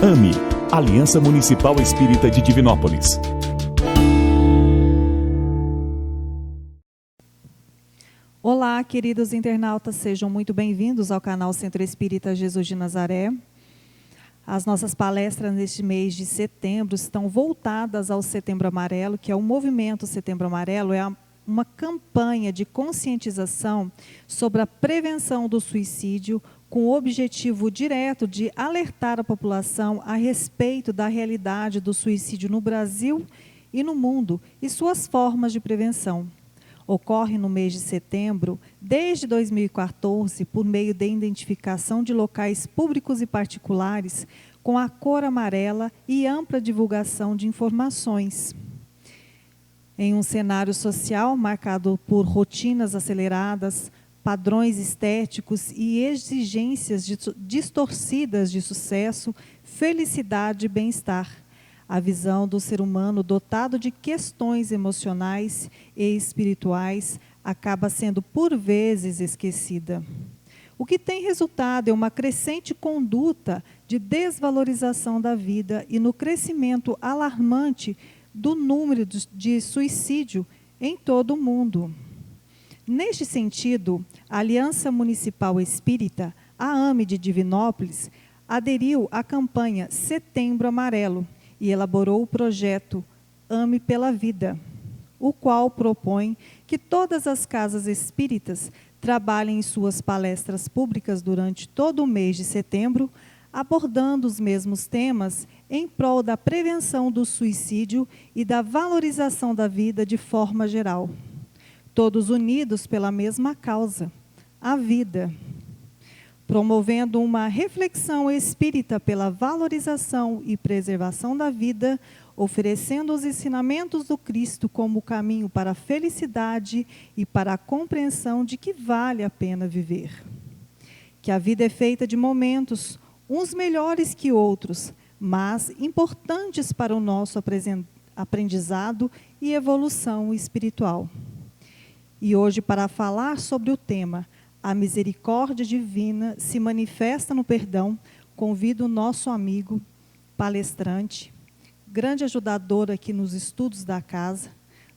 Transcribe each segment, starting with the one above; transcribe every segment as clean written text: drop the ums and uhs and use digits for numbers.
AME, Aliança Municipal Espírita de Divinópolis. Olá, queridos internautas, sejam muito bem-vindos ao canal Centro Espírita Jesus de Nazaré. As nossas palestras neste mês de setembro estão voltadas ao Setembro Amarelo, que é o movimento Setembro Amarelo, uma campanha de conscientização sobre a prevenção do suicídio, com o objetivo direto de alertar a população a respeito da realidade do suicídio no Brasil e no mundo e suas formas de prevenção. Ocorre no mês de setembro, desde 2014, por meio da identificação de locais públicos e particulares com a cor amarela e ampla divulgação de informações. Em um cenário social marcado por rotinas aceleradas, padrões estéticos e exigências distorcidas de sucesso, felicidade e bem-estar, a visão do ser humano dotado de questões emocionais e espirituais acaba sendo por vezes esquecida. O que tem resultado é uma crescente conduta de desvalorização da vida e no crescimento alarmante do número de suicídio em todo o mundo. Neste sentido, a Aliança Municipal Espírita, a AME de Divinópolis, aderiu à campanha Setembro Amarelo e elaborou o projeto AME pela Vida, o qual propõe que todas as casas espíritas trabalhem em suas palestras públicas durante todo o mês de setembro, abordando os mesmos temas em prol da prevenção do suicídio e da valorização da vida de forma geral. Todos unidos pela mesma causa, a vida. Promovendo uma reflexão espírita pela valorização e preservação da vida, oferecendo os ensinamentos do Cristo como caminho para a felicidade e para a compreensão de que vale a pena viver. Que a vida é feita de momentos, uns melhores que outros, mas importantes para o nosso aprendizado e evolução espiritual. E hoje, para falar sobre o tema A Misericórdia Divina se manifesta no perdão, convido o nosso amigo palestrante, grande ajudador aqui nos estudos da casa,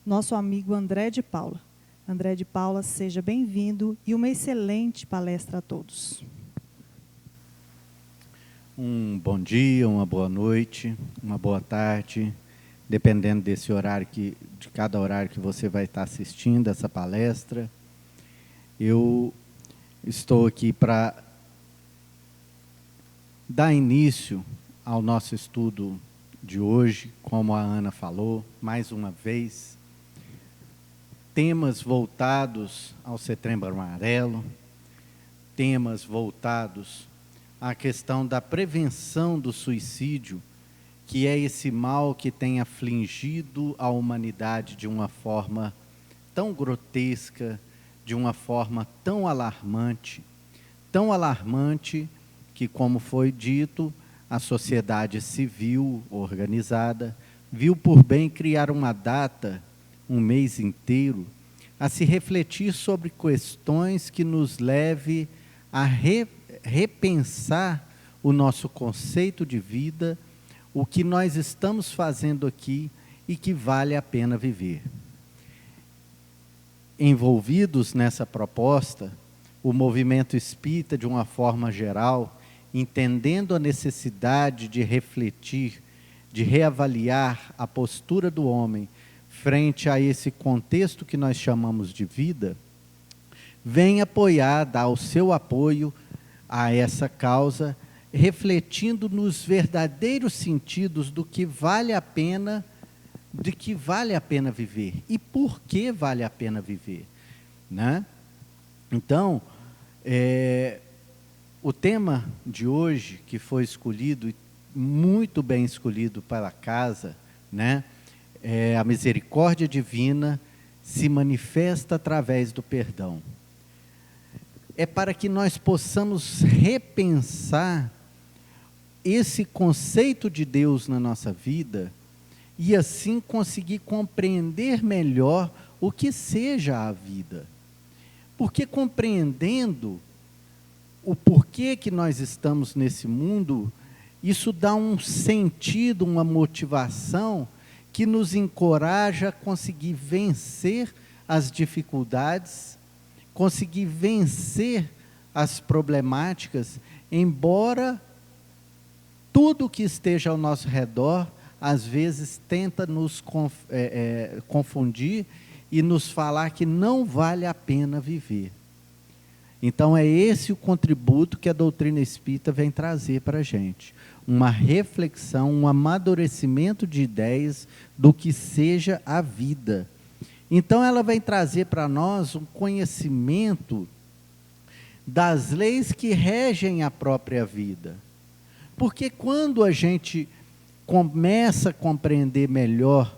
nosso amigo André de Paula. André de Paula, seja bem-vindo e uma excelente palestra a todos. Um bom dia, uma boa noite, uma boa tarde, dependendo desse horário de cada horário que você vai estar assistindo essa palestra. Eu estou aqui para dar início ao nosso estudo de hoje, como a Ana falou, mais uma vez, temas voltados ao Setembro Amarelo, temas voltados à questão da prevenção do suicídio, que é esse mal que tem afligido a humanidade de uma forma tão grotesca, de uma forma tão alarmante que, como foi dito, a sociedade civil organizada viu por bem criar uma data, um mês inteiro, a se refletir sobre questões que nos leve a repensar o nosso conceito de vida, o que nós estamos fazendo aqui e que vale a pena viver. Envolvidos nessa proposta, o movimento espírita, de uma forma geral, entendendo a necessidade de refletir, de reavaliar a postura do homem frente a esse contexto que nós chamamos de vida, vem apoiar, dar o seu apoio a essa causa, refletindo nos verdadeiros sentidos do que vale a pena, de que vale a pena viver e por que vale a pena viver, né? Então, o tema de hoje que foi escolhido, muito bem escolhido para a casa, né? A misericórdia divina se manifesta através do perdão. É para que nós possamos repensar esse conceito de Deus na nossa vida e assim conseguir compreender melhor o que seja a vida. Porque compreendendo o porquê que nós estamos nesse mundo, isso dá um sentido, uma motivação que nos encoraja a conseguir vencer as dificuldades, conseguir vencer as problemáticas, embora tudo que esteja ao nosso redor, às vezes, tenta nos confundir e nos falar que não vale a pena viver. Então, é esse o contributo que a doutrina espírita vem trazer para a gente. Uma reflexão, um amadurecimento de ideias do que seja a vida. Então, ela vem trazer para nós um conhecimento das leis que regem a própria vida. Porque quando a gente começa a compreender melhor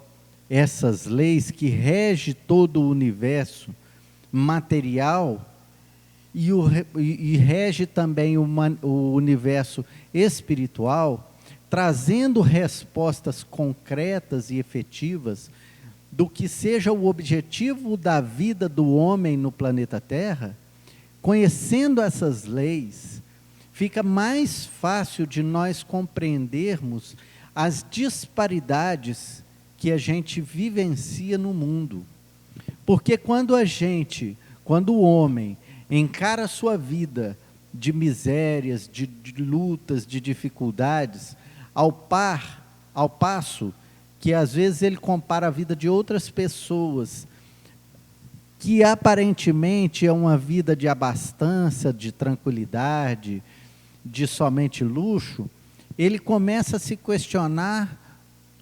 essas leis que regem todo o universo material e rege também o universo espiritual, trazendo respostas concretas e efetivas do que seja o objetivo da vida do homem no planeta Terra, conhecendo essas leis, fica mais fácil de nós compreendermos as disparidades que a gente vivencia no mundo. Porque quando o homem encara a sua vida de misérias, de lutas, de dificuldades, ao passo que às vezes ele compara a vida de outras pessoas, que aparentemente é uma vida de abastança, de tranquilidade, de somente luxo, ele começa a se questionar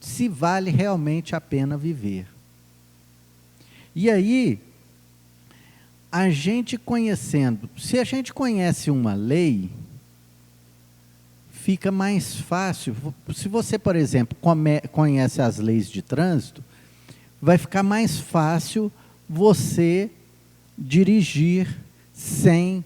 se vale realmente a pena viver. E aí, a gente conhecendo, se a gente conhece uma lei, fica mais fácil. Se você, por exemplo, conhece as leis de trânsito, vai ficar mais fácil você dirigir sem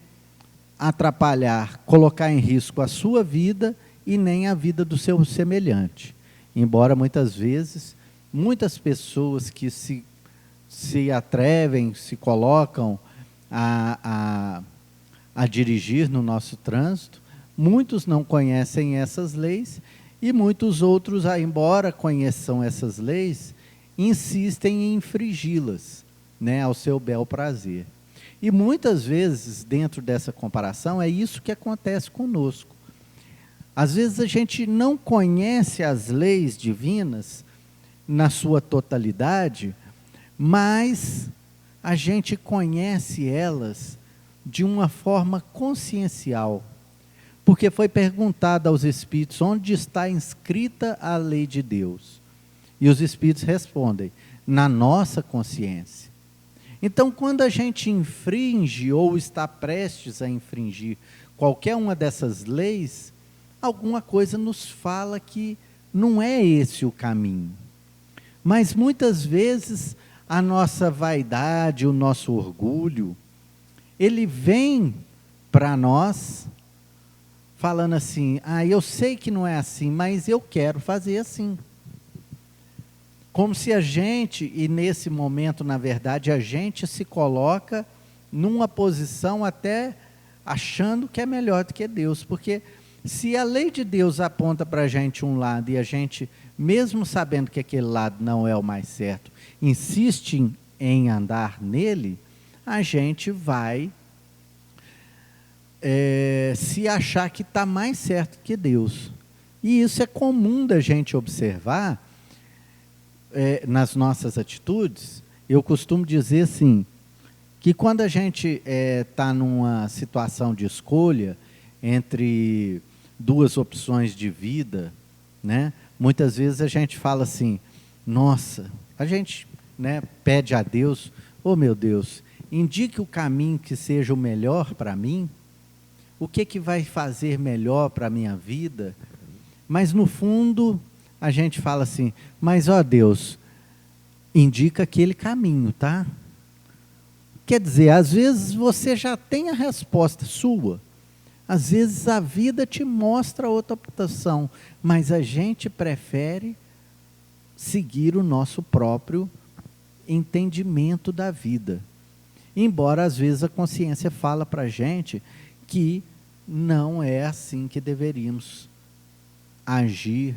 atrapalhar, colocar em risco a sua vida e nem a vida do seu semelhante. Embora muitas vezes, muitas pessoas que se atrevem, se colocam a dirigir no nosso trânsito, muitos não conhecem essas leis e muitos outros, embora conheçam essas leis, insistem em infringi-las, né, ao seu bel prazer. E muitas vezes, dentro dessa comparação, é isso que acontece conosco. Às vezes a gente não conhece as leis divinas na sua totalidade, mas a gente conhece elas de uma forma consciencial. Porque foi perguntado aos espíritos onde está inscrita a lei de Deus. E os espíritos respondem, na nossa consciência. Então, quando a gente infringe ou está prestes a infringir qualquer uma dessas leis, alguma coisa nos fala que não é esse o caminho. Mas muitas vezes a nossa vaidade, o nosso orgulho, ele vem para nós falando assim, eu sei que não é assim, mas eu quero fazer assim. Como se a gente, e nesse momento, na verdade, a gente se coloca numa posição até achando que é melhor do que Deus. Porque se a lei de Deus aponta para a gente um lado e a gente, mesmo sabendo que aquele lado não é o mais certo, insiste em andar nele, a gente vai se achar que está mais certo que Deus. E isso é comum da gente observar nas nossas atitudes. Eu costumo dizer assim, que quando a gente está numa situação de escolha entre duas opções de vida, né, muitas vezes a gente fala assim, nossa, a gente, né, pede a Deus, meu Deus, indique o caminho que seja o melhor para mim, o que vai fazer melhor para a minha vida, mas no fundo a gente fala assim, mas Deus, indica aquele caminho, tá? Quer dizer, às vezes você já tem a resposta sua, às vezes a vida te mostra outra opção, mas a gente prefere seguir o nosso próprio entendimento da vida. Embora às vezes a consciência fala para a gente que não é assim que deveríamos agir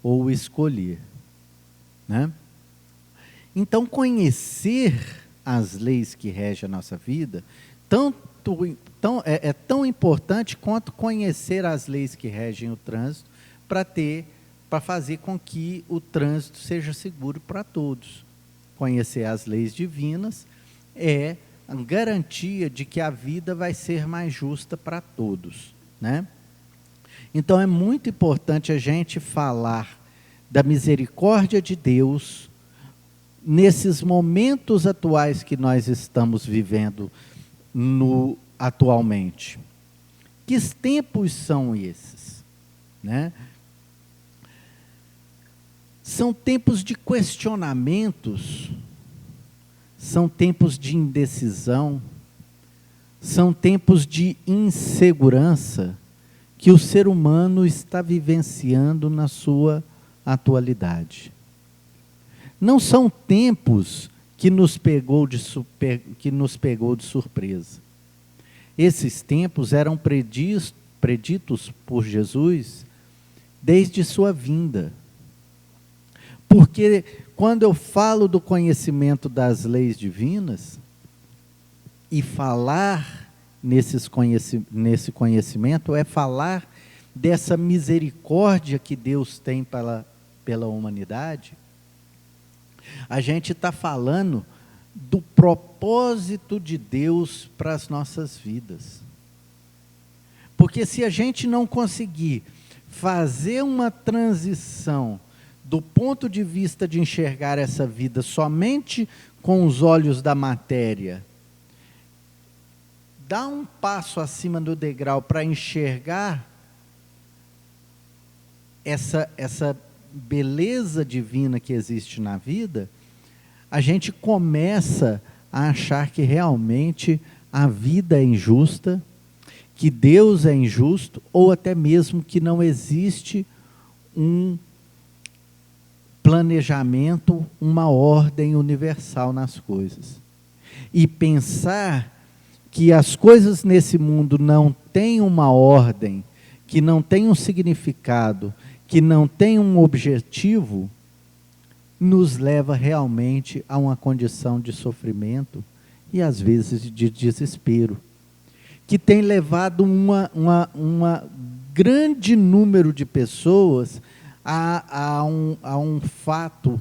ou escolher, né? Então, conhecer as leis que regem a nossa vida é tão importante quanto conhecer as leis que regem o trânsito para fazer com que o trânsito seja seguro para todos. Conhecer as leis divinas é a garantia de que a vida vai ser mais justa para todos, né? Então, é muito importante a gente falar da misericórdia de Deus nesses momentos atuais que nós estamos vivendo atualmente. Que tempos são esses, né? São tempos de questionamentos, são tempos de indecisão, são tempos de insegurança que o ser humano está vivenciando na sua atualidade. Não são tempos que nos pegou de surpresa. Esses tempos eram preditos por Jesus desde sua vinda. Porque quando eu falo do conhecimento das leis divinas, e falar nesse conhecimento é falar dessa misericórdia que Deus tem pela humanidade, a gente está falando do propósito de Deus para as nossas vidas. Porque se a gente não conseguir fazer uma transição do ponto de vista de enxergar essa vida somente com os olhos da matéria, dar um passo acima do degrau para enxergar essa beleza divina que existe na vida, a gente começa a achar que realmente a vida é injusta, que Deus é injusto, ou até mesmo que não existe um planejamento, uma ordem universal nas coisas. E pensar que as coisas nesse mundo não têm uma ordem, que não têm um significado, que não têm um objetivo, nos leva realmente a uma condição de sofrimento e às vezes de desespero, que tem levado uma grande número de pessoas a um fato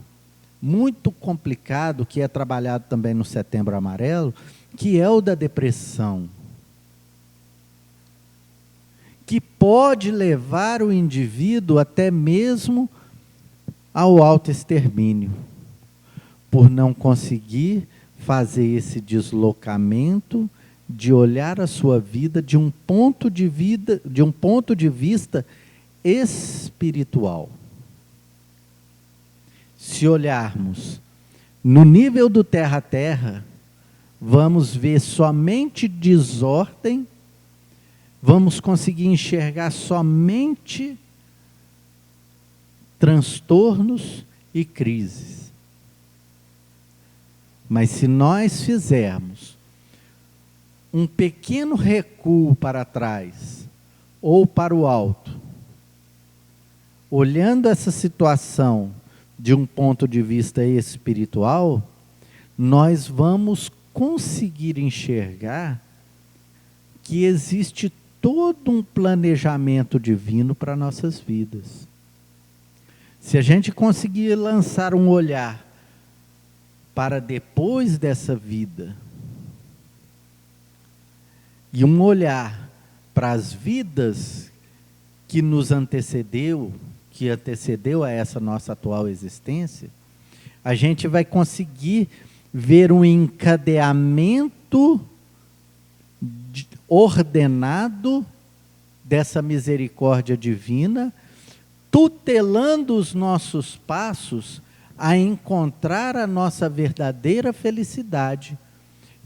muito complicado, que é trabalhado também no Setembro Amarelo, que é o da depressão, que pode levar o indivíduo até mesmo ao autoextermínio, por não conseguir fazer esse deslocamento de olhar a sua vida de um ponto de vista espiritual. Se olharmos no nível do terra a terra, vamos ver somente desordem, vamos conseguir enxergar somente transtornos e crises. Mas se nós fizermos um pequeno recuo para trás ou para o alto, olhando essa situação de um ponto de vista espiritual, nós vamos conseguir enxergar que existe todo um planejamento divino para nossas vidas. Se a gente conseguir lançar um olhar para depois dessa vida, e um olhar para as vidas que nos antecedeu, que antecedeu a essa nossa atual existência, a gente vai conseguir ver um encadeamento ordenado dessa misericórdia divina, tutelando os nossos passos a encontrar a nossa verdadeira felicidade,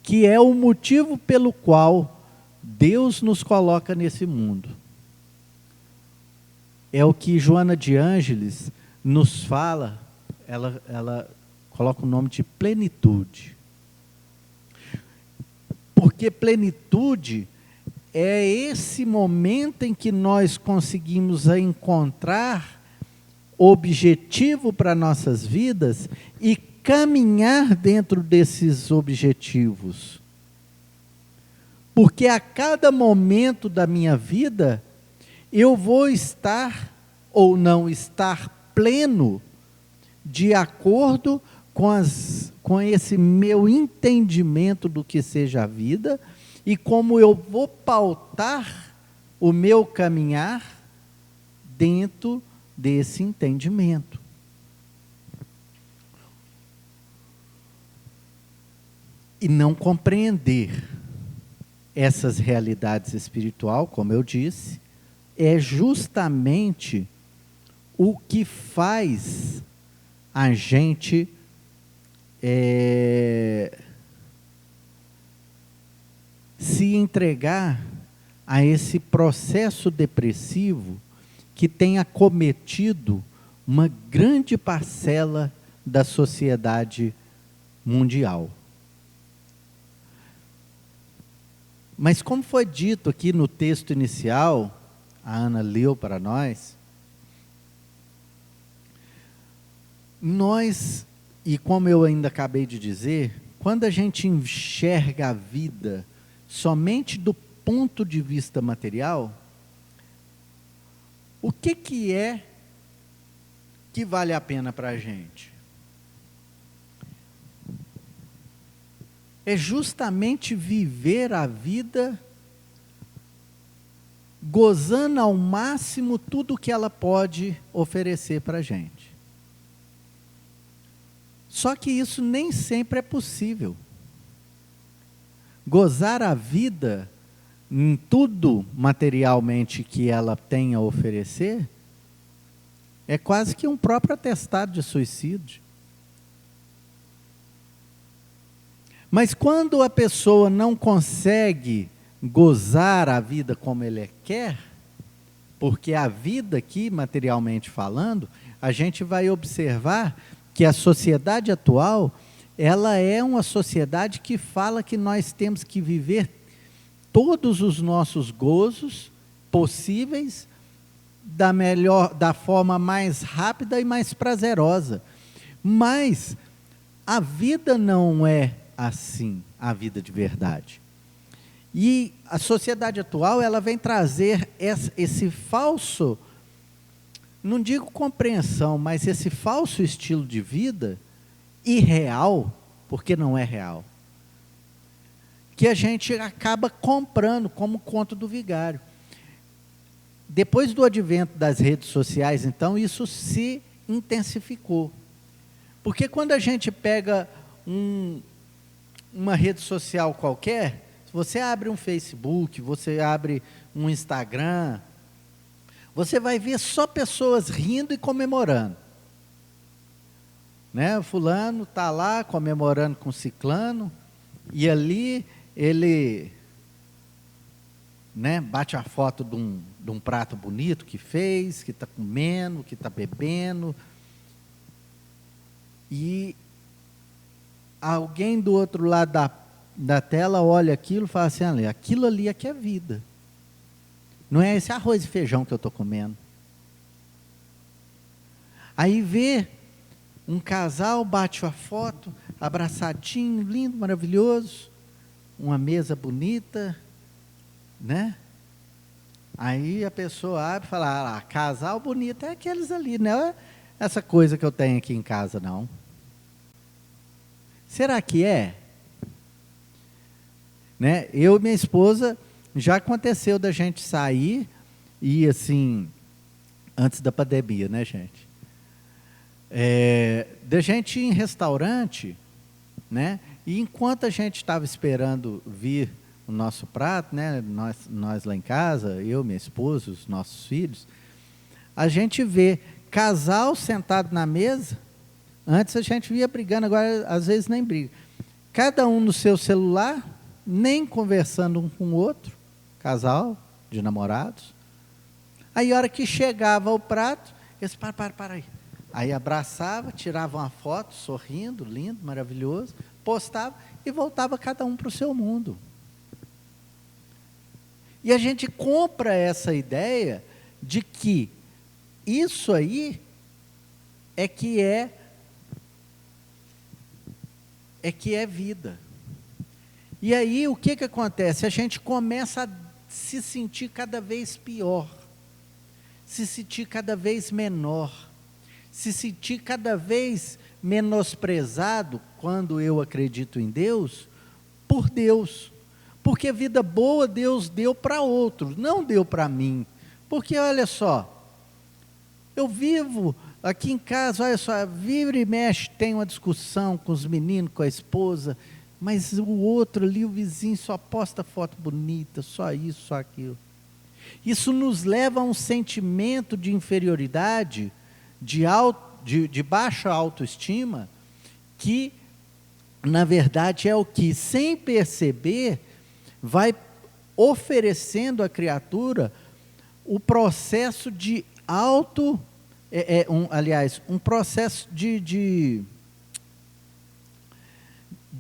que é o motivo pelo qual Deus nos coloca nesse mundo. É o que Joana de Ângeles nos fala, ela coloca o nome de plenitude. Porque plenitude é esse momento em que nós conseguimos encontrar objetivo para nossas vidas e caminhar dentro desses objetivos. Porque a cada momento da minha vida, eu vou estar ou não estar pleno de acordo com esse meu entendimento do que seja a vida e como eu vou pautar o meu caminhar dentro desse entendimento. E não compreender essas realidades espirituais, como eu disse, é justamente o que faz a gente se entregar a esse processo depressivo que tem acometido uma grande parcela da sociedade mundial. Mas como foi dito aqui no texto inicial, a Ana leu para nós, e como eu ainda acabei de dizer, quando a gente enxerga a vida somente do ponto de vista material, o que é que vale a pena para a gente? É justamente viver a vida gozando ao máximo tudo que ela pode oferecer para a gente. Só que isso nem sempre é possível. Gozar a vida em tudo materialmente que ela tem a oferecer é quase que um próprio atestado de suicídio. Mas quando a pessoa não consegue gozar a vida como ele quer, porque a vida aqui, materialmente falando, a gente vai observar que a sociedade atual, ela é uma sociedade que fala que nós temos que viver todos os nossos gozos possíveis da forma mais rápida e mais prazerosa. Mas a vida não é assim, a vida de verdade. E a sociedade atual, ela vem trazer esse falso, não digo compreensão, mas esse falso estilo de vida irreal, porque não é real, que a gente acaba comprando como conto do vigário. Depois do advento das redes sociais, então, isso se intensificou. Porque quando a gente pega uma rede social qualquer, se você abre um Facebook, você abre um Instagram, você vai ver só pessoas rindo e comemorando. Né? O fulano está lá comemorando com o ciclano, e ali ele, né, bate a foto de um prato bonito que fez, que está comendo, que está bebendo, e alguém do outro lado da tela olha aquilo e fala assim, aquilo ali é que é vida. Não é esse arroz e feijão que eu estou comendo. Aí vê um casal, bate a foto, abraçadinho, lindo, maravilhoso, uma mesa bonita, né? Aí a pessoa abre e fala, casal bonito é aqueles ali, não é essa coisa que eu tenho aqui em casa, não. Será que é? Né? Eu e minha esposa, já aconteceu da gente sair, e assim, antes da pandemia, né, gente? Da gente ir em restaurante, né? E enquanto a gente estava esperando vir o nosso prato, né? Nós lá em casa, eu, minha esposa, os nossos filhos, a gente vê casal sentado na mesa. Antes a gente via brigando, agora às vezes nem briga. Cada um no seu celular, nem conversando um com o outro, casal de namorados. Aí a hora que chegava o prato, eles, para aí. Aí abraçava, tirava uma foto, sorrindo, lindo, maravilhoso, postava e voltava cada um para o seu mundo. E a gente compra essa ideia de que isso aí é que é vida. E aí o que acontece? A gente começa a se sentir cada vez pior, se sentir cada vez menor, se sentir cada vez menosprezado quando eu acredito em Deus, por Deus. Porque vida boa Deus deu para outros, não deu para mim. Porque olha só, eu vivo aqui em casa, olha só, vira e mexe, tem uma discussão com os meninos, com a esposa, mas o outro ali, o vizinho, só posta foto bonita, só isso, só aquilo. Isso nos leva a um sentimento de inferioridade, de baixa autoestima, que, na verdade, é o que, sem perceber, vai oferecendo à criatura o processo de um processo de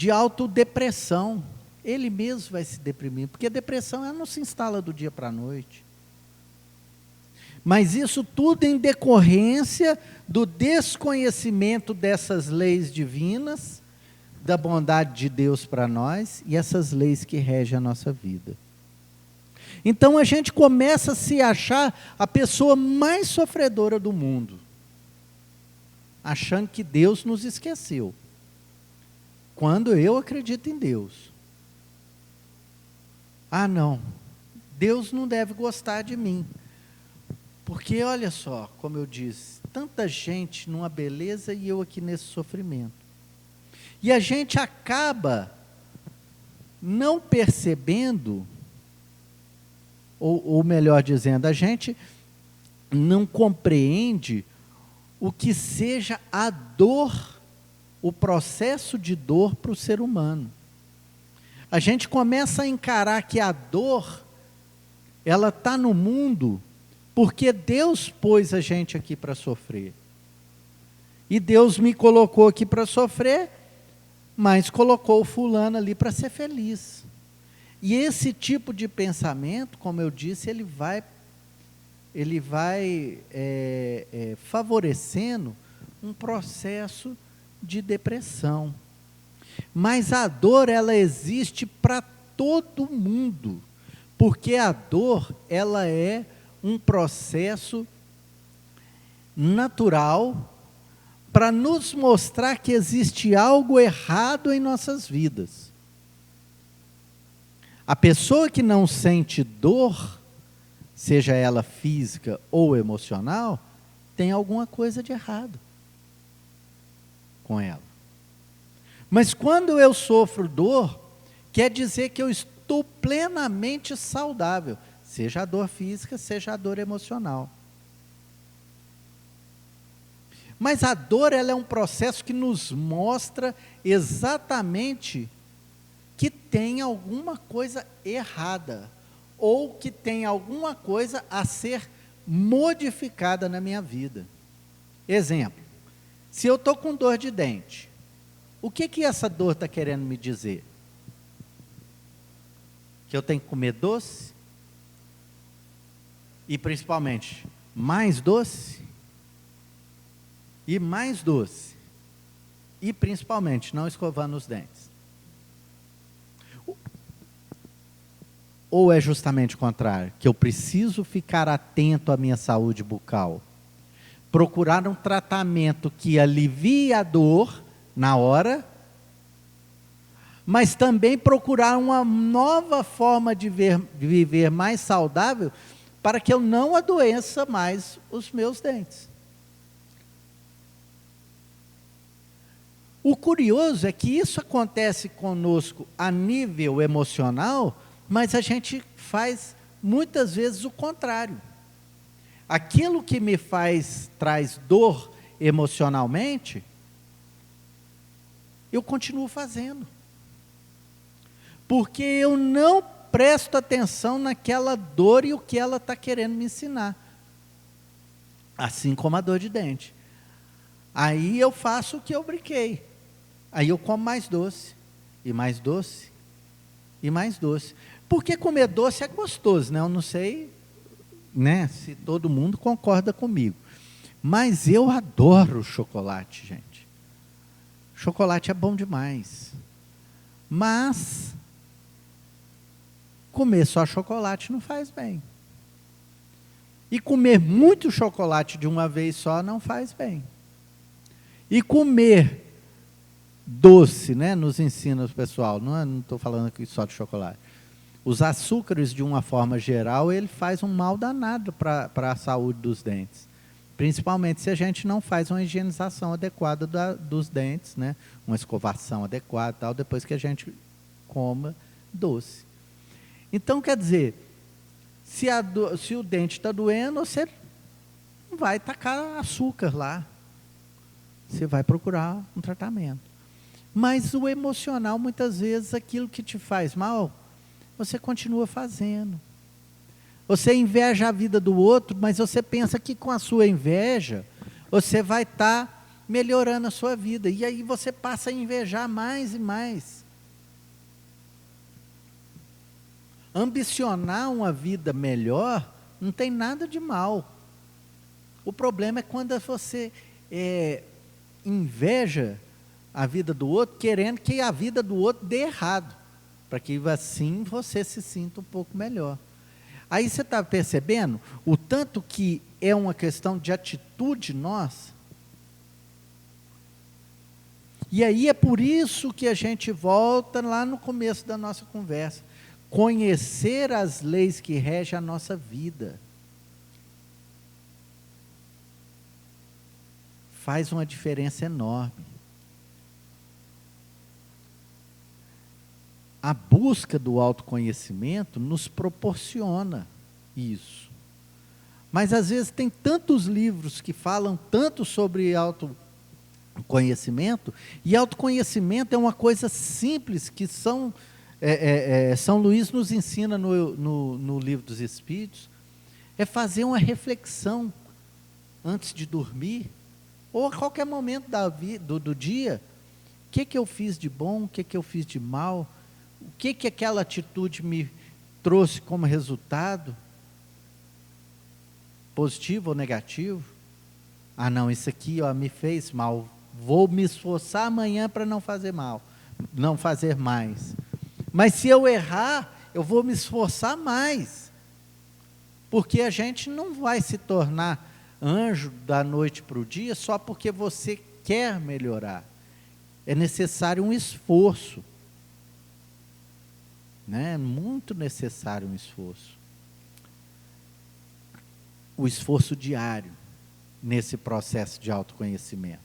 autodepressão. Ele mesmo vai se deprimir, porque a depressão ela não se instala do dia para a noite. Mas isso tudo em decorrência do desconhecimento dessas leis divinas, da bondade de Deus para nós e essas leis que regem a nossa vida. Então a gente começa a se achar a pessoa mais sofredora do mundo, achando que Deus nos esqueceu. Quando eu acredito em Deus, não, Deus não deve gostar de mim, porque olha só, como eu disse, tanta gente numa beleza e eu aqui nesse sofrimento. E a gente acaba não percebendo, ou melhor dizendo, a gente não compreende o que seja a dor, o processo de dor para o ser humano. A gente começa a encarar que a dor, ela está no mundo, porque Deus pôs a gente aqui para sofrer. E Deus me colocou aqui para sofrer, mas colocou o fulano ali para ser feliz. E esse tipo de pensamento, como eu disse, ele vai favorecendo um processo de depressão. Mas a dor, ela existe para todo mundo, porque a dor, ela é um processo natural para nos mostrar que existe algo errado em nossas vidas. A pessoa que não sente dor, seja ela física ou emocional, tem alguma coisa de errado com ela. Mas quando eu sofro dor, quer dizer que eu estou plenamente saudável, seja a dor física, seja a dor emocional. Mas a dor, ela é um processo que nos mostra exatamente que tem alguma coisa errada, ou que tem alguma coisa a ser modificada na minha vida. Exemplo, se eu estou com dor de dente, o que essa dor está querendo me dizer? Que eu tenho que comer doce? E principalmente, mais doce? E mais doce? E principalmente, não escovando os dentes? Ou é justamente o contrário, que eu preciso ficar atento à minha saúde bucal, procurar um tratamento que alivie a dor na hora, mas também procurar uma nova forma de viver mais saudável, para que eu não adoeça mais os meus dentes. O curioso é que isso acontece conosco a nível emocional, mas a gente faz muitas vezes o contrário. Aquilo que me traz dor emocionalmente, eu continuo fazendo. Porque eu não presto atenção naquela dor e o que ela está querendo me ensinar. Assim como a dor de dente. Aí eu faço o que eu brinquei. Aí eu como mais doce, e mais doce, e mais doce. Porque comer doce é gostoso, né? Eu não sei, né, se todo mundo concorda comigo. Mas eu adoro chocolate, gente. Chocolate é bom demais. Mas comer só chocolate não faz bem. E comer muito chocolate de uma vez só não faz bem. E comer doce, né, nos ensina o pessoal, não estou falando aqui só de chocolate. Os açúcares, de uma forma geral, ele faz um mal danado para a saúde dos dentes. Principalmente se a gente não faz uma higienização adequada dos dentes, né, uma escovação adequada, tal, depois que a gente coma doce. Então, quer dizer, se o dente está doendo, você não vai tacar açúcar lá. Você vai procurar um tratamento. Mas o emocional, muitas vezes, aquilo que te faz mal, você continua fazendo. Você inveja a vida do outro, mas você pensa que com a sua inveja, você vai estar melhorando a sua vida. E aí você passa a invejar mais e mais. Ambicionar uma vida melhor não tem nada de mal. O problema é quando você inveja a vida do outro, querendo que a vida do outro dê errado, para que assim você se sinta um pouco melhor. Aí você está percebendo o tanto que é uma questão de atitude nossa? E aí é por isso que a gente volta lá no começo da nossa conversa. Conhecer as leis que regem a nossa vida faz uma diferença enorme. A busca do autoconhecimento nos proporciona isso. Mas às vezes tem tantos livros que falam tanto sobre autoconhecimento, e autoconhecimento é uma coisa simples que São Luís nos ensina no Livro dos Espíritos, é fazer uma reflexão antes de dormir, ou a qualquer momento do dia. O que eu fiz de bom, o que eu fiz de mal, o que aquela atitude me trouxe como resultado, positivo ou negativo? Ah não, isso aqui me fez mal, vou me esforçar amanhã para não fazer mal, não fazer mais. Mas se eu errar, eu vou me esforçar mais, porque a gente não vai se tornar anjo da noite para o dia só porque você quer melhorar. É necessário um esforço, né? É muito necessário um esforço. O esforço diário nesse processo de autoconhecimento,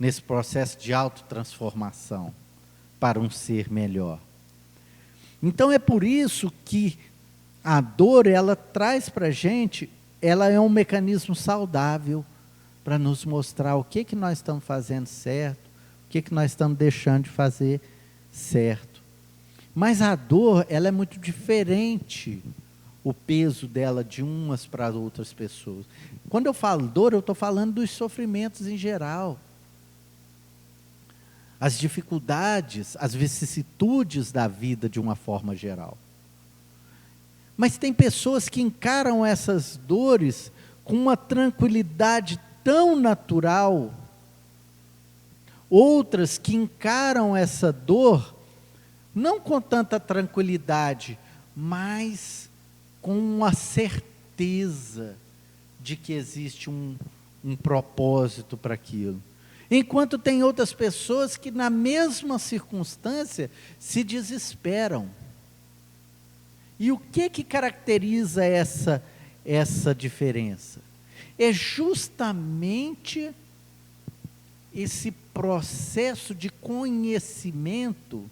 nesse processo de autotransformação para um ser melhor. Então é por isso que a dor, ela traz para a gente, ela é um mecanismo saudável para nos mostrar o que nós estamos fazendo certo, o que nós estamos deixando de fazer certo. Mas a dor, ela é muito diferente, o peso dela de umas para outras pessoas. Quando eu falo dor, eu estou falando dos sofrimentos em geral. As dificuldades, as vicissitudes da vida de uma forma geral. Mas tem pessoas que encaram essas dores com uma tranquilidade tão natural. Outras que encaram essa dor não com tanta tranquilidade, mas com uma certeza de que existe um propósito para aquilo. Enquanto tem outras pessoas que na mesma circunstância se desesperam. E o que caracteriza essa diferença? É justamente esse processo de conhecimento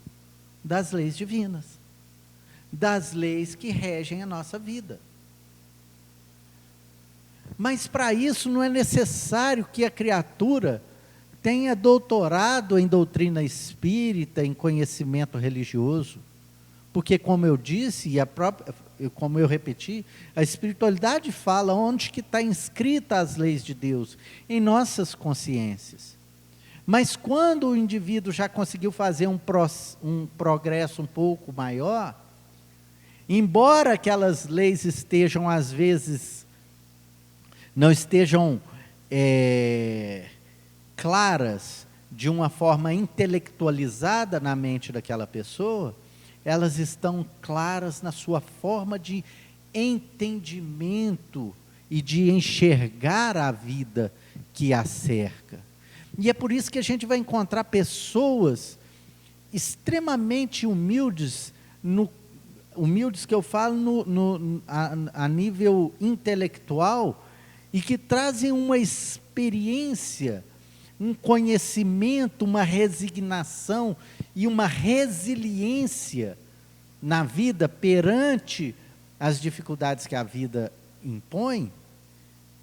das leis divinas, das leis que regem a nossa vida. Mas para isso não é necessário que a criatura tenha doutorado em doutrina espírita, em conhecimento religioso, porque como eu disse, como eu repeti, a espiritualidade fala onde que está inscrita as leis de Deus, em nossas consciências. Mas quando o indivíduo já conseguiu fazer um progresso um pouco maior, Embora aquelas leis estejam, às vezes, não estejam claras de uma forma intelectualizada na mente daquela pessoa, elas estão claras na sua forma de entendimento e de enxergar a vida que a cerca. E é por isso que a gente vai encontrar pessoas extremamente humildes, humildes que eu falo a nível intelectual, e que trazem uma experiência, um conhecimento, uma resignação e uma resiliência na vida perante as dificuldades que a vida impõe,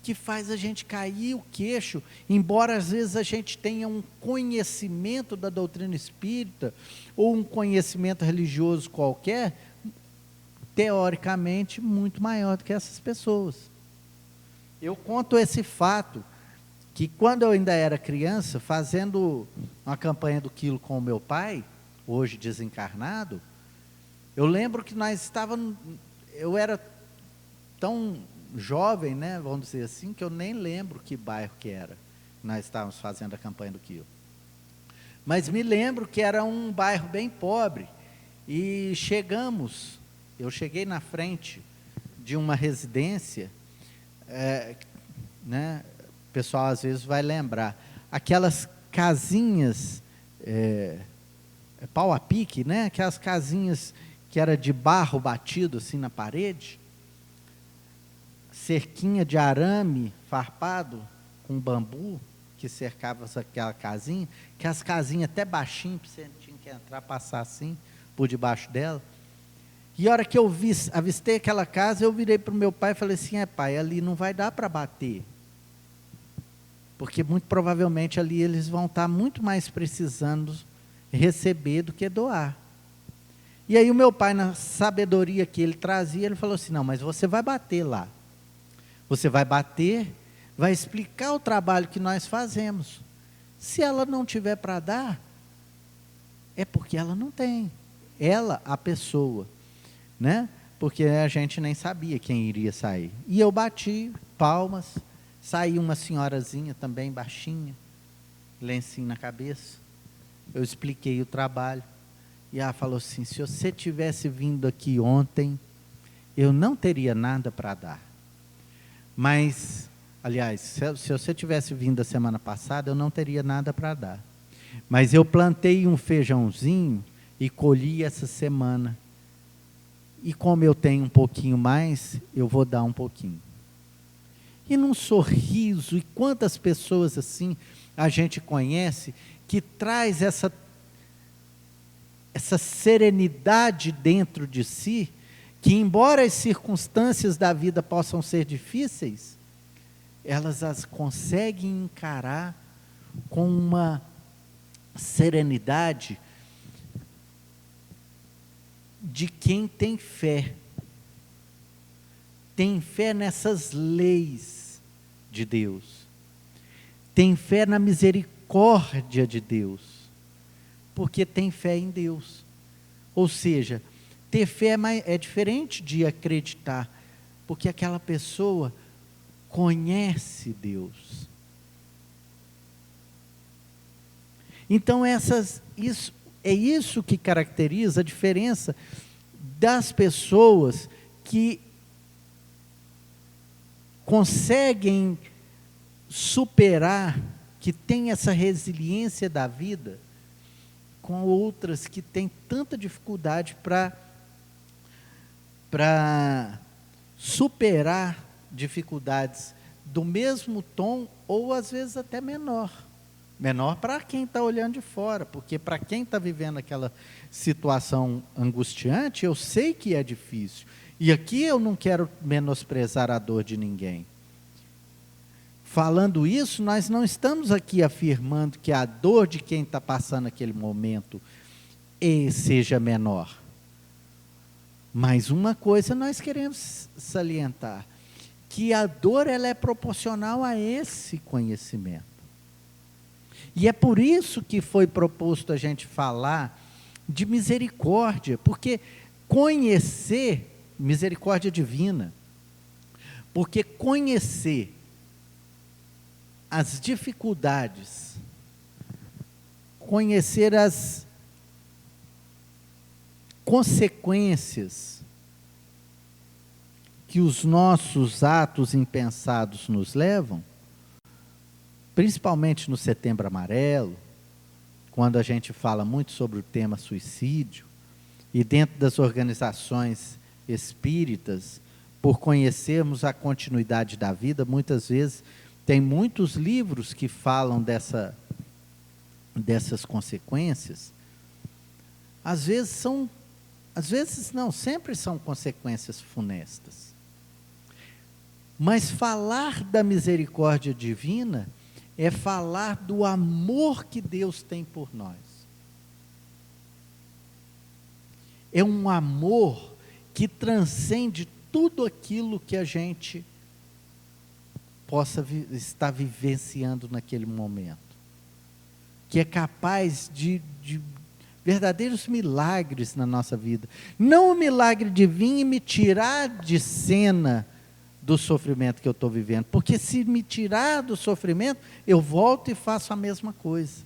que faz a gente cair o queixo, embora às vezes a gente tenha um conhecimento da doutrina espírita, ou um conhecimento religioso qualquer, teoricamente muito maior do que essas pessoas. Eu conto esse fato, que quando eu ainda era criança, fazendo uma campanha do quilo com o meu pai, hoje desencarnado, eu lembro que nós estávamos, eu era tão jovem, né, vamos dizer assim, que eu nem lembro que bairro que era, nós estávamos fazendo a campanha do quilo. Mas me lembro que era um bairro bem pobre, e eu cheguei na frente de uma residência, né, o pessoal às vezes vai lembrar, aquelas casinhas, pau a pique, né, aquelas casinhas que era de barro batido assim na parede, cerquinha de arame farpado com bambu, que cercava aquela casinha, que as casinhas até baixinho, você tinha que entrar, passar assim, por debaixo dela. E a hora que eu avistei aquela casa, eu virei para o meu pai e falei assim, pai, ali não vai dar para bater, porque muito provavelmente ali eles vão estar muito mais precisando receber do que doar. E aí o meu pai, na sabedoria que ele trazia, ele falou assim, não, mas você vai bater lá, você vai bater, vai explicar o trabalho que nós fazemos, se ela não tiver para dar, é porque ela não tem, ela, a pessoa, né? Porque a gente nem sabia quem iria sair. E eu bati palmas, saiu uma senhorazinha também baixinha, lencinho na cabeça, eu expliquei o trabalho, e ela falou assim, se você tivesse vindo aqui ontem, eu não teria nada para dar, mas, aliás, se você tivesse vindo a semana passada, eu não teria nada para dar, mas eu plantei um feijãozinho, e colhi essa semana, e como eu tenho um pouquinho mais, eu vou dar um pouquinho. E num sorriso, e quantas pessoas assim a gente conhece, que traz essa serenidade dentro de si, que embora as circunstâncias da vida possam ser difíceis, elas as conseguem encarar com uma serenidade de quem tem fé nessas leis de Deus, tem fé na misericórdia de Deus, porque tem fé em Deus. Ou seja, ter fé é diferente de acreditar, porque aquela pessoa conhece Deus. Então é isso que caracteriza a diferença das pessoas que conseguem superar, que têm essa resiliência da vida, com outras que têm tanta dificuldade para superar dificuldades do mesmo tom, ou às vezes até menor para quem está olhando de fora, porque para quem está vivendo aquela situação angustiante, eu sei que é difícil, e aqui eu não quero menosprezar a dor de ninguém. Falando isso, nós não estamos aqui afirmando que a dor de quem está passando aquele momento seja menor, mas uma coisa nós queremos salientar, que a dor ela é proporcional a esse conhecimento. E é por isso que foi proposto a gente falar de misericórdia, porque conhecer misericórdia divina, porque conhecer as dificuldades, conhecer as consequências que os nossos atos impensados nos levam, principalmente no Setembro Amarelo, quando a gente fala muito sobre o tema suicídio, e dentro das organizações espíritas, por conhecermos a continuidade da vida, muitas vezes tem muitos livros que falam dessas consequências. Às vezes não, sempre são consequências funestas. Mas falar da misericórdia divina é falar do amor que Deus tem por nós. É um amor que transcende tudo aquilo que a gente possa estar vivenciando naquele momento. Que é capaz de verdadeiros milagres na nossa vida. Não o milagre de vir e me tirar de cena do sofrimento que eu estou vivendo. Porque se me tirar do sofrimento, eu volto e faço a mesma coisa.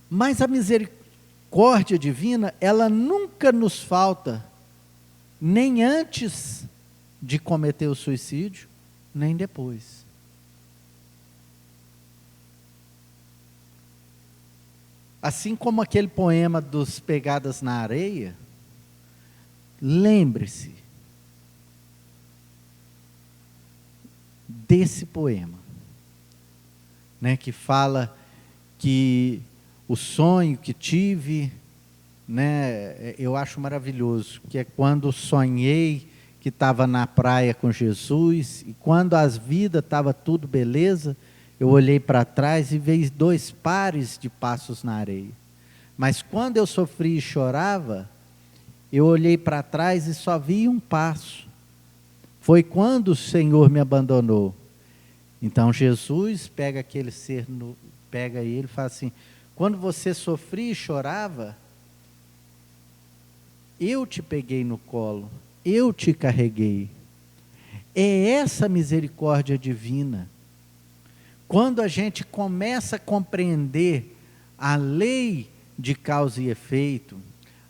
Mas a misericórdia divina, ela nunca nos falta, nem antes de cometer o suicídio, nem depois. Assim como aquele poema dos Pegadas na Areia, lembre-se desse poema, né, que fala que o sonho que tive, né, eu acho maravilhoso, que é quando sonhei que estava na praia com Jesus, e quando as vidas estava tudo beleza, eu olhei para trás e vi 2 pares de passos na areia. Mas quando eu sofri e chorava, eu olhei para trás e só vi 1 passo. Foi quando o Senhor me abandonou. Então Jesus pega aquele ser, pega ele e fala assim: quando você sofria e chorava, eu te peguei no colo, eu te carreguei. É essa misericórdia divina. Quando a gente começa a compreender a lei de causa e efeito,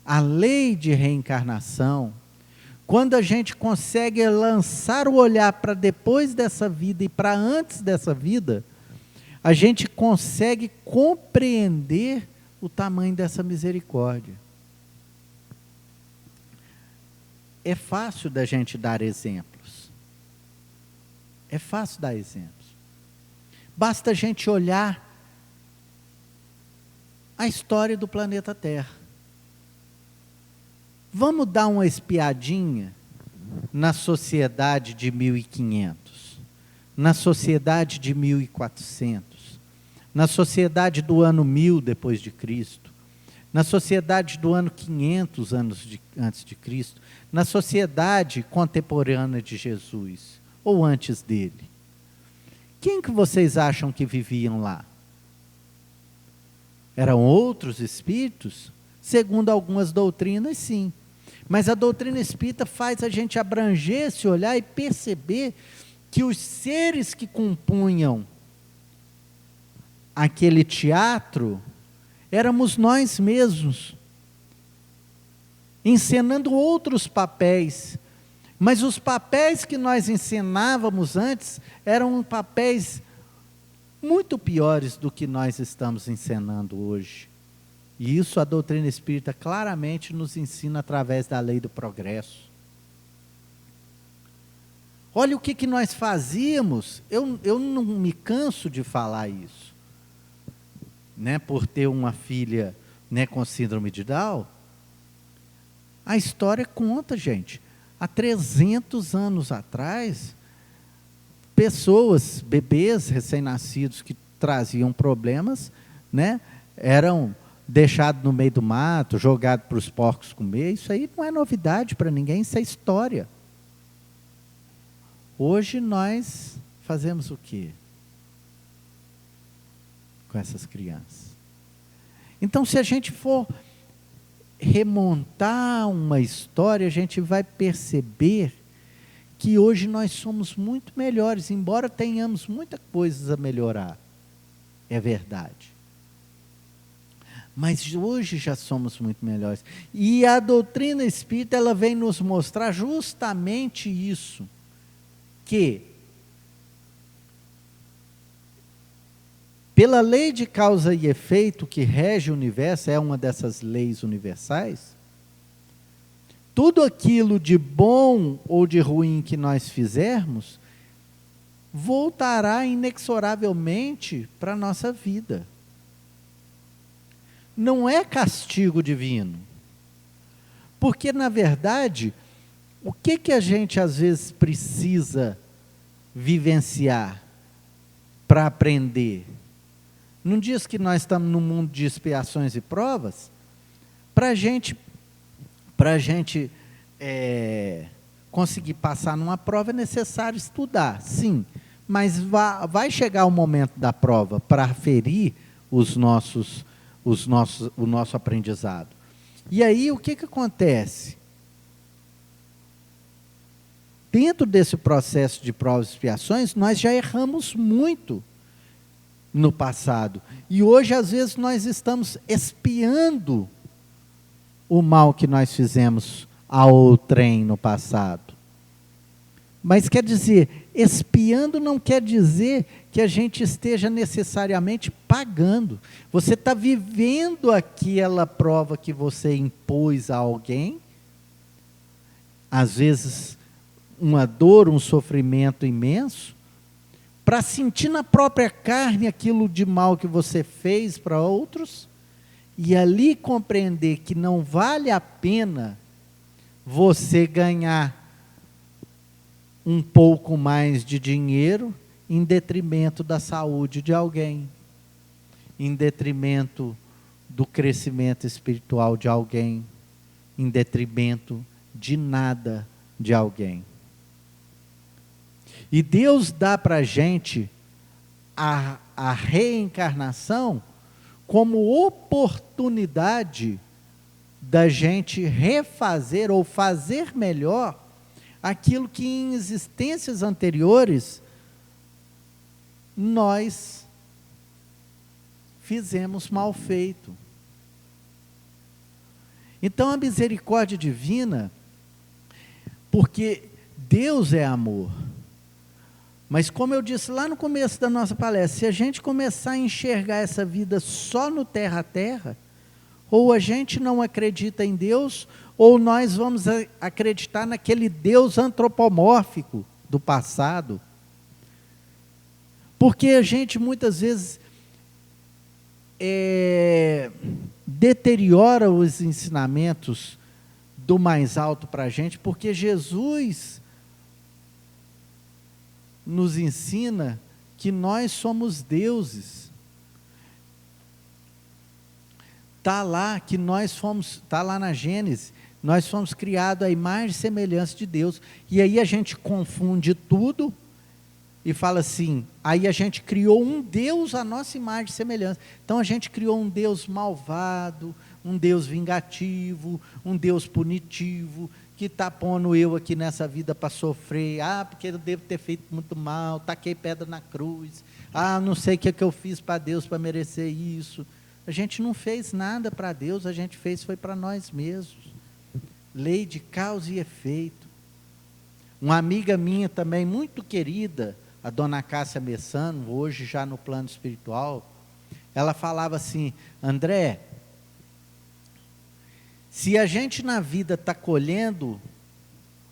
a lei de reencarnação, quando a gente consegue lançar o olhar para depois dessa vida e para antes dessa vida, a gente consegue compreender o tamanho dessa misericórdia. É fácil da gente dar exemplos. É fácil dar exemplos. Basta a gente olhar a história do planeta Terra. Vamos dar uma espiadinha na sociedade de 1500, na sociedade de 1400, na sociedade do ano 1000 depois de Cristo, na sociedade do ano 500 antes de Cristo, na sociedade contemporânea de Jesus, ou antes dele. Quem que vocês acham que viviam lá? Eram outros espíritos? Segundo algumas doutrinas, sim. Mas a doutrina espírita faz a gente abranger esse olhar e perceber que os seres que compunham aquele teatro éramos nós mesmos, encenando outros papéis. Mas os papéis que nós encenávamos antes eram papéis muito piores do que nós estamos encenando hoje. E isso a doutrina espírita claramente nos ensina através da lei do progresso. Olha o que nós fazíamos, eu não me canso de falar isso, né, por ter uma filha, né, com síndrome de Down. A história conta, gente, há 300 anos atrás, pessoas, bebês recém-nascidos que traziam problemas, né, eram deixados no meio do mato, jogados para os porcos comer. Isso aí não é novidade para ninguém, isso é história. Hoje nós fazemos o quê com essas crianças? Então, se a gente for remontar uma história, a gente vai perceber que hoje nós somos muito melhores, embora tenhamos muitas coisas a melhorar. É verdade. Mas hoje já somos muito melhores. E a doutrina espírita, ela vem nos mostrar justamente isso, que pela lei de causa e efeito que rege o universo, é uma dessas leis universais, tudo aquilo de bom ou de ruim que nós fizermos, voltará inexoravelmente para a nossa vida. Não é castigo divino. Porque, na verdade, o que a gente às vezes precisa vivenciar para aprender? Não diz que nós estamos num mundo de expiações e provas? Para a gente conseguir passar numa prova é necessário estudar, sim. Mas vai chegar o momento da prova para aferir o nosso aprendizado. E aí o que acontece? Dentro desse processo de provas e expiações, nós já erramos muito no passado. E hoje, às vezes, nós estamos expiando o mal que nós fizemos ao outrem no passado. Mas quer dizer, expiando não quer dizer que a gente esteja necessariamente pagando. Você está vivendo aquela prova que você impôs a alguém, às vezes uma dor, um sofrimento imenso, para sentir na própria carne aquilo de mal que você fez para outros, e ali compreender que não vale a pena você ganhar um pouco mais de dinheiro em detrimento da saúde de alguém, em detrimento do crescimento espiritual de alguém, em detrimento de nada de alguém. E Deus dá para a gente a reencarnação como oportunidade da gente refazer ou fazer melhor aquilo que em existências anteriores nós fizemos mal feito. Então a misericórdia divina, porque Deus é amor. Mas como eu disse lá no começo da nossa palestra, se a gente começar a enxergar essa vida só no terra a terra, ou a gente não acredita em Deus, ou nós vamos acreditar naquele Deus antropomórfico do passado. Porque a gente muitas vezes deteriora os ensinamentos do mais alto para a gente, porque Jesus nos ensina que nós somos deuses. Está lá que nós fomos, está lá na Gênesis, nós fomos criados à imagem e semelhança de Deus. E aí a gente confunde tudo e fala assim, aí a gente criou um Deus à nossa imagem e semelhança. Então a gente criou um Deus malvado, um Deus vingativo, um Deus punitivo, que está pondo eu aqui nessa vida para sofrer, porque eu devo ter feito muito mal, taquei pedra na cruz, não sei o que eu fiz para Deus para merecer isso. A gente não fez nada para Deus, a gente foi para nós mesmos. Lei de causa e efeito. Uma amiga minha também, muito querida, a dona Cássia Messano, hoje já no plano espiritual, ela falava assim, André, se a gente na vida está colhendo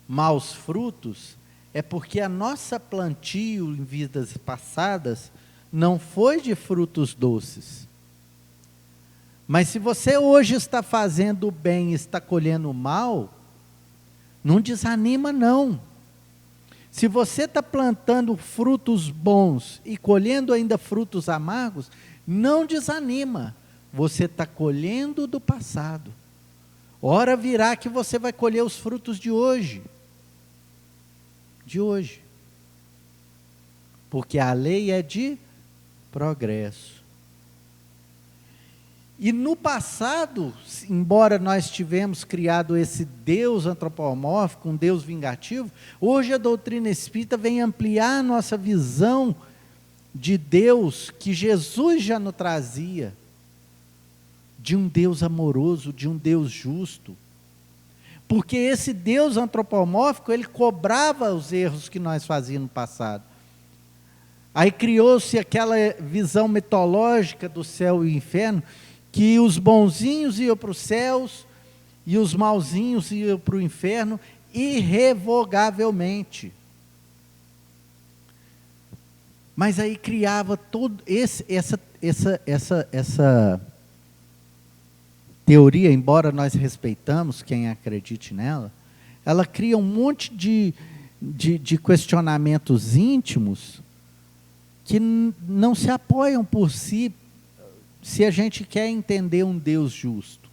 maus frutos, é porque a nossa plantio em vidas passadas não foi de frutos doces. Mas se você hoje está fazendo o bem e está colhendo o mal, não desanima não. Se você está plantando frutos bons e colhendo ainda frutos amargos, não desanima. Você está colhendo do passado. Hora virá que você vai colher os frutos de hoje. De hoje. Porque a lei é de progresso. E no passado, embora nós tivemos criado esse Deus antropomórfico, um Deus vingativo, hoje a doutrina espírita vem ampliar a nossa visão de Deus que Jesus já nos trazia, de um Deus amoroso, de um Deus justo. Porque esse Deus antropomórfico, ele cobrava os erros que nós fazíamos no passado. Aí criou-se aquela visão mitológica do céu e inferno, que os bonzinhos iam para os céus e os mauzinhos iam para o inferno irrevogavelmente. Mas aí criava todo essa teoria, embora nós respeitamos quem acredite nela, ela cria um monte de questionamentos íntimos que não se apoiam por si, se a gente quer entender um Deus justo.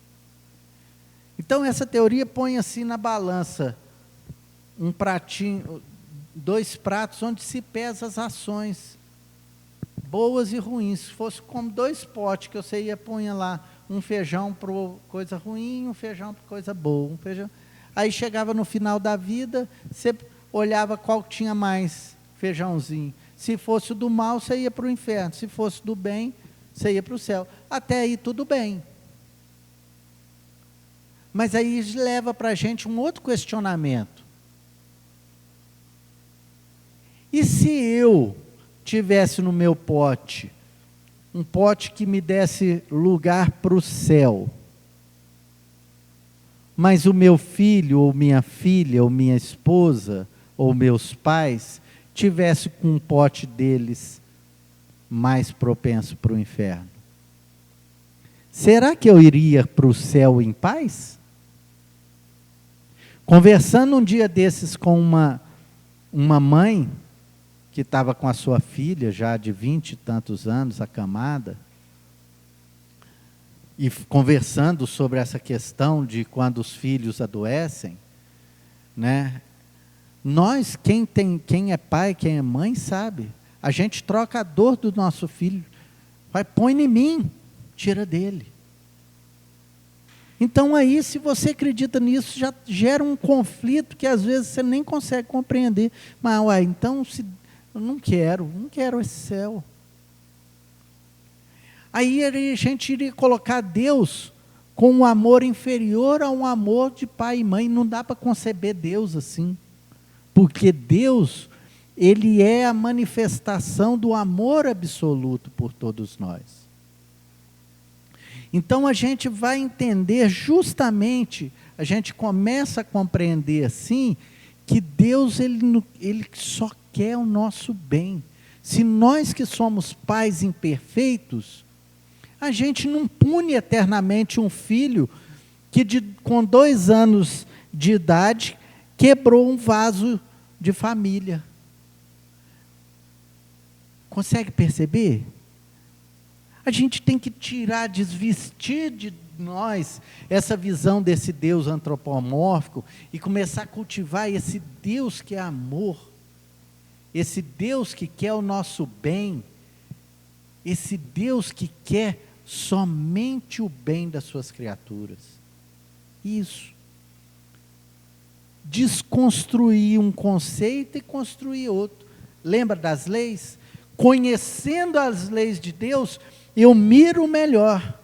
Então essa teoria põe assim na balança um pratinho, 2 pratos onde se pesa as ações boas e ruins. Se fosse como 2 potes que você ia pôr lá, um feijão para coisa ruim, um feijão para coisa boa, aí chegava no final da vida, você olhava qual tinha mais feijãozinho. Se fosse do mal, você ia para o inferno. Se fosse do bem, você ia para o céu. Até aí tudo bem. Mas aí leva para a gente um outro questionamento. E se eu tivesse no meu pote, um pote que me desse lugar para o céu, mas o meu filho, ou minha filha, ou minha esposa, ou meus pais, tivesse com um pote deles mais propenso para o inferno? Será que eu iria para o céu em paz? Conversando um dia desses com uma mãe que estava com a sua filha, já de 20 e tantos anos, acamada, e conversando sobre essa questão de quando os filhos adoecem, né? Nós, quem é pai, quem é mãe, sabe. A gente troca a dor do nosso filho. Vai, põe em mim, tira dele. Então aí, se você acredita nisso, já gera um conflito que às vezes você nem consegue compreender. Mas, então, eu não quero esse céu. Aí a gente iria colocar Deus com um amor inferior a um amor de pai e mãe. Não dá para conceber Deus assim. Porque Deus, Ele é a manifestação do amor absoluto por todos nós. Então a gente vai entender justamente, a gente começa a compreender assim, que Deus ele só quer o nosso bem. Se nós que somos pais imperfeitos, a gente não pune eternamente um filho que com 2 anos de idade quebrou um vaso de família. Consegue perceber? A gente tem que desvestir de nós essa visão desse Deus antropomórfico e começar a cultivar esse Deus que é amor, esse Deus que quer o nosso bem, esse Deus que quer somente o bem das suas criaturas. Isso. Desconstruir um conceito e construir outro. Lembra das leis? Conhecendo as leis de Deus, eu miro melhor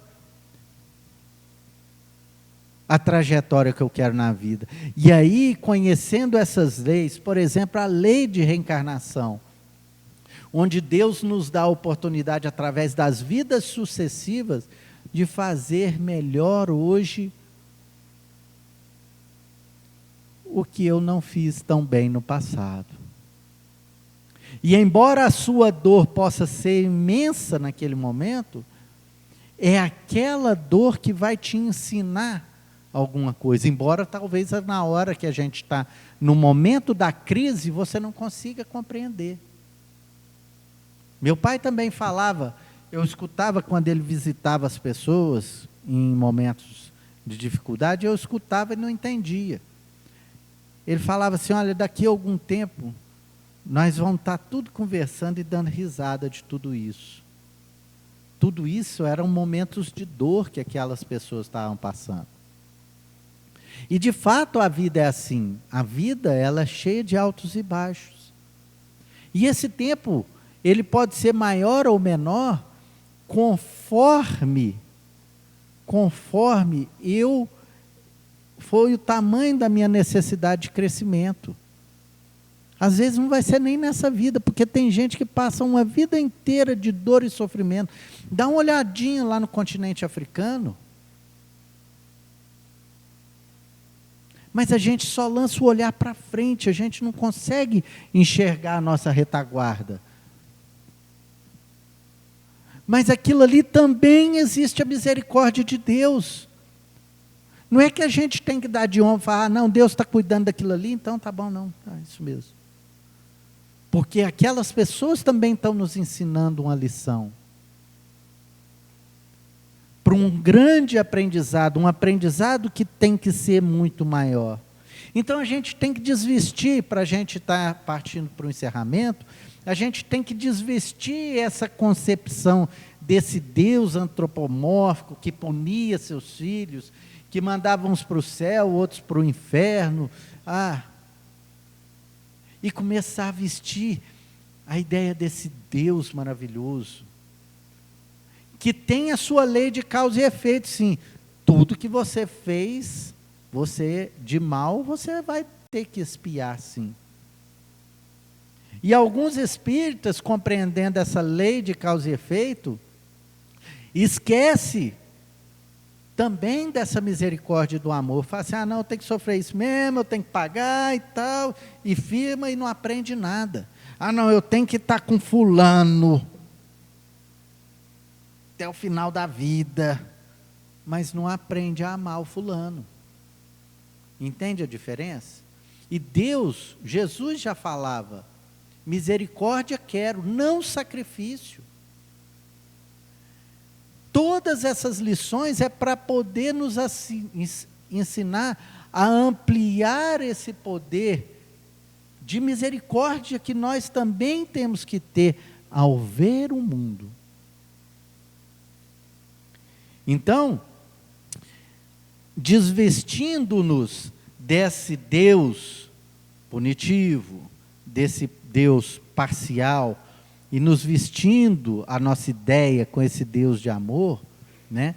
a trajetória que eu quero na vida. E aí, conhecendo essas leis, por exemplo, a lei de reencarnação, onde Deus nos dá a oportunidade, através das vidas sucessivas, de fazer melhor hoje o que eu não fiz tão bem no passado. E embora a sua dor possa ser imensa naquele momento, é aquela dor que vai te ensinar alguma coisa. Embora talvez na hora que a gente está, no momento da crise, você não consiga compreender. Meu pai também falava, eu escutava quando ele visitava as pessoas em momentos de dificuldade, eu escutava e não entendia. Ele falava assim, olha, daqui a algum tempo, nós vamos estar tudo conversando e dando risada de tudo isso. tudo isso eram momentos de dor que aquelas pessoas estavam passando. E de fato a vida é assim. A vida, ela é cheia de altos e baixos. E esse tempo, ele pode ser maior ou menor, conforme foi o tamanho da minha necessidade de crescimento. Às vezes não vai ser nem nessa vida, porque tem gente que passa uma vida inteira de dor e sofrimento. Dá uma olhadinha lá no continente africano. Mas a gente só lança o olhar para frente, a gente não consegue enxergar a nossa retaguarda. Mas aquilo ali também existe a misericórdia de Deus. Não é que a gente tem que dar de ombro e falar, não, Deus está cuidando daquilo ali, então tá bom, não, é isso mesmo. Porque aquelas pessoas também estão nos ensinando uma lição. Para um grande aprendizado, um aprendizado que tem que ser muito maior. Então a gente tem que desvestir, para a gente estar partindo para o encerramento, a gente tem que desvestir essa concepção desse Deus antropomórfico que punia seus filhos, que mandava uns para o céu, outros para o inferno, e começar a vestir a ideia desse Deus maravilhoso, que tem a sua lei de causa e efeito, sim. Tudo que você fez, de mal, você vai ter que expiar, sim. E alguns espíritas, compreendendo essa lei de causa e efeito, esquece também dessa misericórdia do amor. Fala assim, não, eu tenho que sofrer isso mesmo, eu tenho que pagar e tal, e firma e não aprende nada. Não, eu tenho que estar com fulano até o final da vida, mas não aprende a amar o fulano. Entende a diferença? E Deus, Jesus já falava, misericórdia quero, não sacrifício. Todas essas lições é para poder nos ensinar a ampliar esse poder de misericórdia que nós também temos que ter ao ver o mundo. Então, desvestindo-nos desse Deus punitivo, desse Deus parcial, e nos vestindo a nossa ideia com esse Deus de amor, né,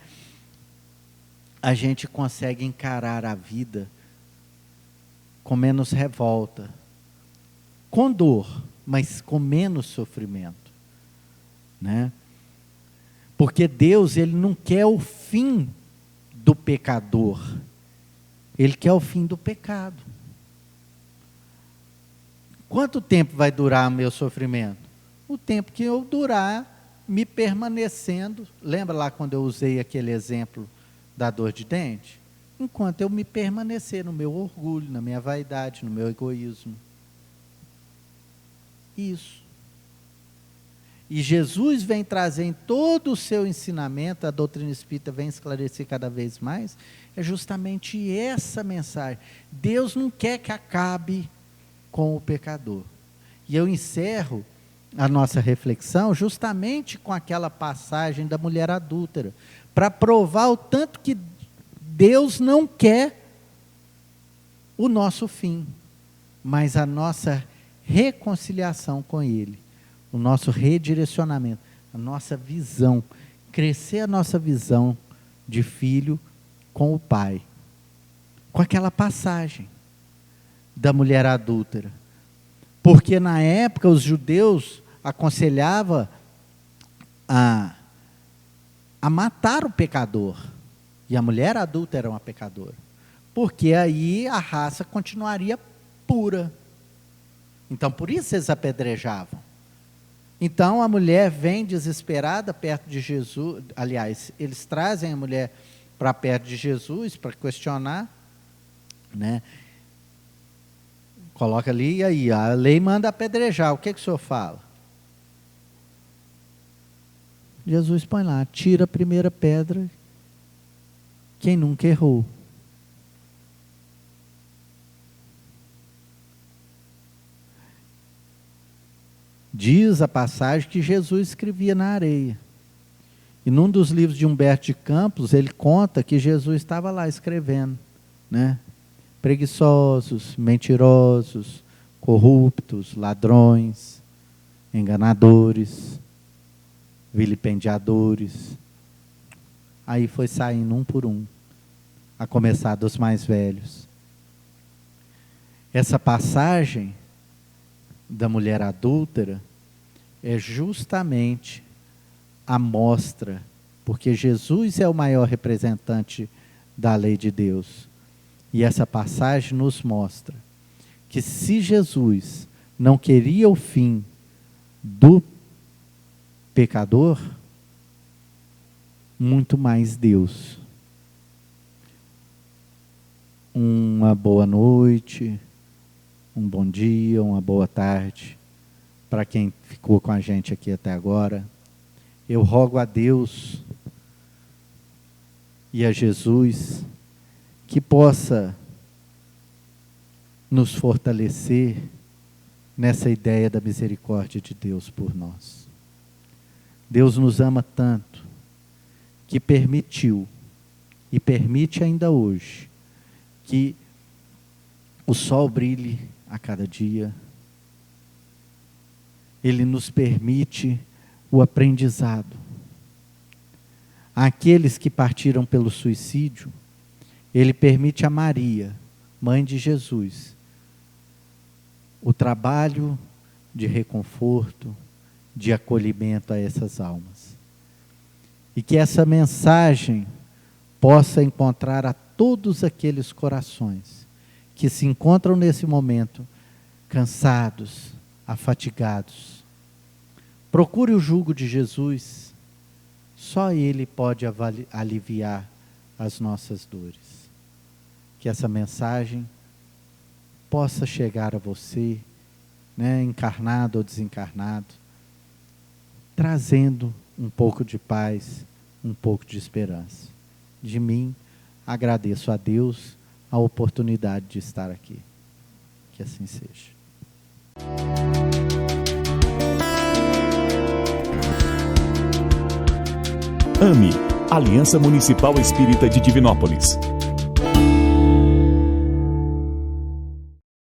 a gente consegue encarar a vida com menos revolta, com dor, mas com menos sofrimento, né? Porque Deus, Ele não quer o fim do pecador, Ele quer o fim do pecado. Quanto tempo vai durar o meu sofrimento? O tempo que eu durar me permanecendo. Lembra lá quando eu usei aquele exemplo da dor de dente? Enquanto eu me permanecer no meu orgulho, na minha vaidade, no meu egoísmo. Isso. E Jesus vem trazer em todo o seu ensinamento, a doutrina espírita vem esclarecer cada vez mais, é justamente essa mensagem. Deus não quer que acabe com o pecador. E eu encerro a nossa reflexão justamente com aquela passagem da mulher adúltera, para provar o tanto que Deus não quer o nosso fim, mas a nossa reconciliação com Ele, o nosso redirecionamento, a nossa visão, crescer a nossa visão de filho com o Pai, com aquela passagem da mulher adúltera. Porque na época os judeus aconselhavam a matar o pecador, e a mulher adulta era uma pecadora, porque aí a raça continuaria pura. Então por isso eles apedrejavam. Então a mulher vem desesperada perto de Jesus, aliás, eles trazem a mulher para perto de Jesus para questionar, né? Coloca ali, e aí, a lei manda apedrejar, o que o senhor fala? Jesus põe lá, tira a primeira pedra, quem nunca errou. Diz a passagem que Jesus escrevia na areia. E num dos livros de Humberto de Campos, ele conta que Jesus estava lá escrevendo, né? Preguiçosos, mentirosos, corruptos, ladrões, enganadores, vilipendiadores. Aí foi saindo um por um, a começar dos mais velhos. Essa passagem da mulher adúltera é justamente a mostra, porque Jesus é o maior representante da lei de Deus. E essa passagem nos mostra que se Jesus não queria o fim do pecador, muito mais Deus. Uma boa noite, um bom dia, uma boa tarde, para quem ficou com a gente aqui até agora. Eu rogo a Deus e a Jesus que possa nos fortalecer nessa ideia da misericórdia de Deus por nós. Deus nos ama tanto que permitiu e permite ainda hoje que o sol brilhe a cada dia. Ele nos permite o aprendizado. Aqueles que partiram pelo suicídio, Ele permite a Maria, mãe de Jesus, o trabalho de reconforto, de acolhimento a essas almas. E que essa mensagem possa encontrar a todos aqueles corações que se encontram nesse momento cansados, afatigados. Procure o jugo de Jesus, só Ele pode aliviar as nossas dores. Que essa mensagem possa chegar a você, né, encarnado ou desencarnado, trazendo um pouco de paz, um pouco de esperança. De mim, agradeço a Deus a oportunidade de estar aqui. Que assim seja. AME, Aliança Municipal Espírita de Divinópolis.